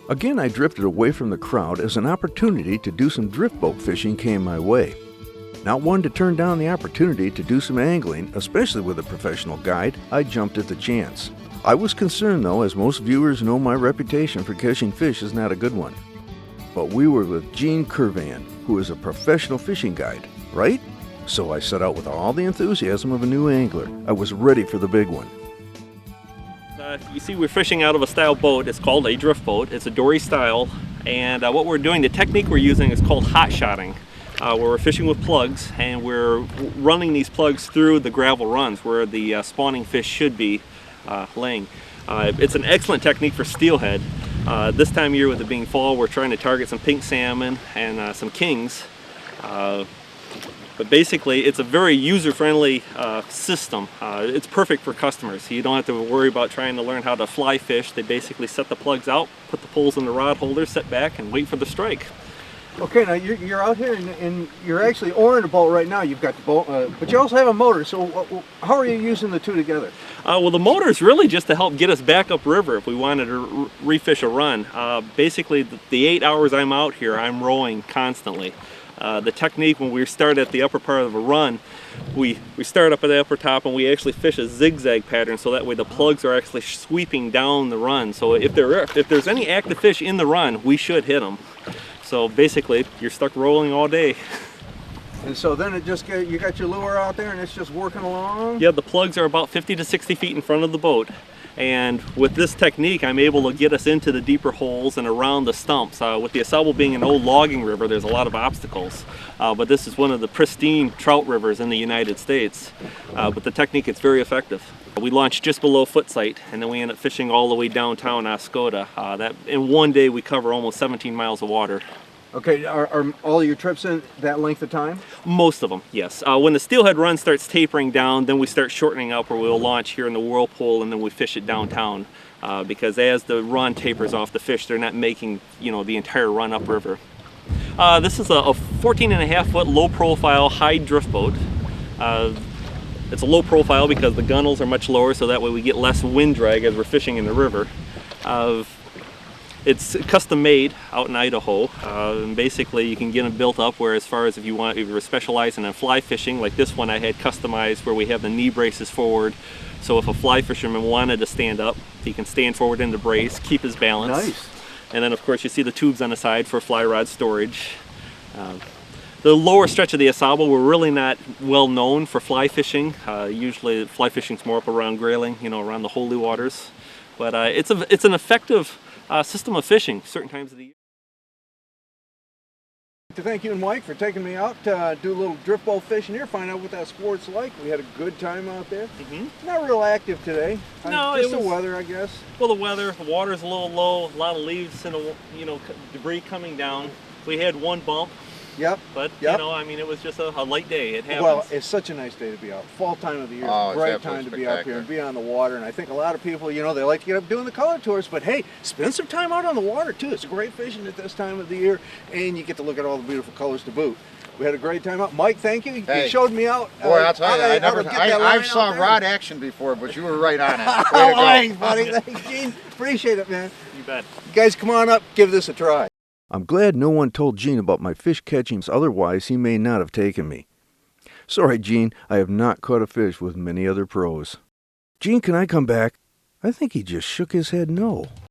Again, I drifted away from the crowd as an opportunity to do some drift boat fishing came my way. Not one to turn down the opportunity to do some angling, especially with a professional guide, I jumped at the chance. I was concerned though, as most viewers know my reputation for catching fish is not a good one. But we were with Gene Curvan, who is a professional fishing guide, right? So I set out with all the enthusiasm of a new angler. I was ready for the big one. You see, we're fishing out of a style boat. It's called a drift boat. It's a dory style, and what we're doing, the technique we're using is called hot shotting, where we're fishing with plugs, and we're running these plugs through the gravel runs where the spawning fish should be laying. It's an excellent technique for steelhead. This time of year, with it being fall, we're trying to target some pink salmon and some kings. But basically, it's a very user-friendly system. It's perfect for customers. You don't have to worry about trying to learn how to fly fish. They basically set the plugs out, put the poles in the rod holder, sit back, and wait for the strike. Okay, now you're out here and you're actually oaring the boat right now. You've got the boat, but you also have a motor. So how are you using the two together? Well, the motor is really just to help get us back upriver if we wanted to refish a run. Basically, the 8 hours I'm out here, I'm rowing constantly. The technique, when we start at the upper part of a run, we start up at the upper top and we actually fish a zigzag pattern, so that way the plugs are actually sweeping down the run. So if there's any active fish in the run, we should hit them. So basically, you're stuck rolling all day. And so then you got your lure out there and it's just working along? Yeah, the plugs are about 50 to 60 feet in front of the boat. And with this technique, I'm able to get us into the deeper holes and around the stumps. With the Ausable being an old logging river, there's a lot of obstacles. But this is one of the pristine trout rivers in the United States. But the technique, it's very effective. We launched just below foot sight, and then we end up fishing all the way downtown Oscoda. That in one day, we cover almost 17 miles of water. Okay, are all your trips in that length of time? Most of them, yes. When the steelhead run starts tapering down, then we start shortening up, where we'll launch here in the whirlpool and then we fish it downtown. Because as the run tapers off the fish, they're not making, the entire run upriver. This is a 14.5-foot low profile high drift boat. It's a low profile because the gunnels are much lower, so that way we get less wind drag as we're fishing in the river. It's custom made out in Idaho, and basically you can get them built up where, as far as if you're specializing in fly fishing, like this one I had customized where we have the knee braces forward, so if a fly fisherman wanted to stand up, he can stand forward in the brace, keep his balance. Nice. And then of course you see the tubes on the side for fly rod storage. The lower stretch of the Ausable, we're really not well known for fly fishing. Usually fly fishing's more up around Grayling, around the holy waters. But it's an effective system of fishing certain times of the year. To thank you and Mike for taking me out to do a little drift boat fishing here, find out what that sport's like. We had a good time out there. Not real active today. No, just the weather, I guess. Well, the weather, the water's a little low, a lot of leaves and debris coming down. We had one bump. Yep. But it was just a light day. It happens. Well, it's such a nice day to be out. Fall time of the year, Oh, great time to be out here and be on the water. And I think a lot of people, they like to get up doing the color tours, but hey, spend some time out on the water too. It's great fishing at this time of the year, and you get to look at all the beautiful colors to boot. We had a great time out. Mike, thank you. Hey. You showed me out. Boy, I'll tell you, I've saw rod action before, but you were right on it. Oh, thanks, buddy. Thanks, Gene. Appreciate it, man. You bet. You guys, come on up. Give this a try. I'm glad no one told Gene about my fish catchings, otherwise he may not have taken me. Sorry, Gene, I have not caught a fish with many other pros. Gene, can I come back? I think he just shook his head no.